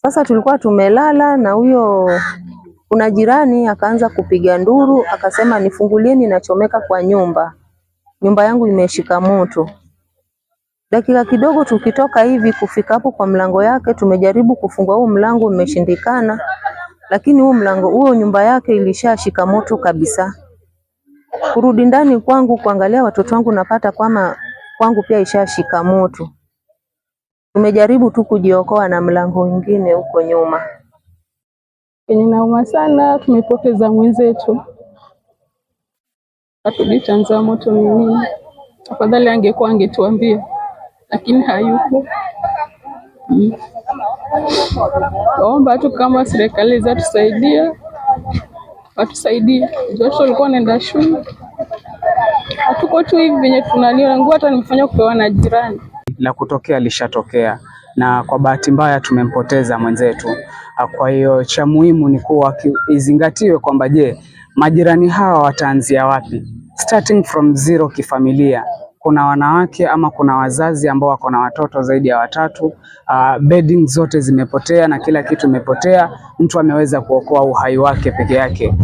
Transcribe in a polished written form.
Sasa tulikuwa tumelala na huyo, kuna jirani akaanza kupiga nduru, akasema nifungulieni, nachomeka kwa nyumba yangu imeshika moto. Dakika kidogo tukitoka hivi kufika hapo kwa mlango yake, tumejaribu kufungua huo mlango, umeshindikana, lakini huo nyumba yake ilishashika moto kabisa. Kurudi ndani kwangu kuangalia watoto wangu, napata kwamba kwangu pia ishashika moto. Tumejaribu tu kujiokoa na mlango mwingine huko nyuma. Inauma sana, tumepoteza mwenzetu. Hatujui chanzo cha moto ni nini. Afadhali angetuambia, lakini hayupo. Naomba tu kama serikali zatusaidia, watusaidie. Watoto walikuwa wanaenda shule. Hatuko tu hivi venye tunaliona, nguo hata nimefanya kupewa na jirani. La kutokea lishatokea, na kwa bahati mbaya tumempoteza mwenzetu. Kwa hiyo cha muhimu ni kuwa izingatiwe kwamba je, majirani hawa wataanzia wapi? Starting from zero kifamilia. Kuna wanawake ama kuna wazazi ambao wako na watoto zaidi ya 3. Bedding zote zimepotea na kila kitu imepotea. Mtu ameweza kuokoa uhai wake peke yake.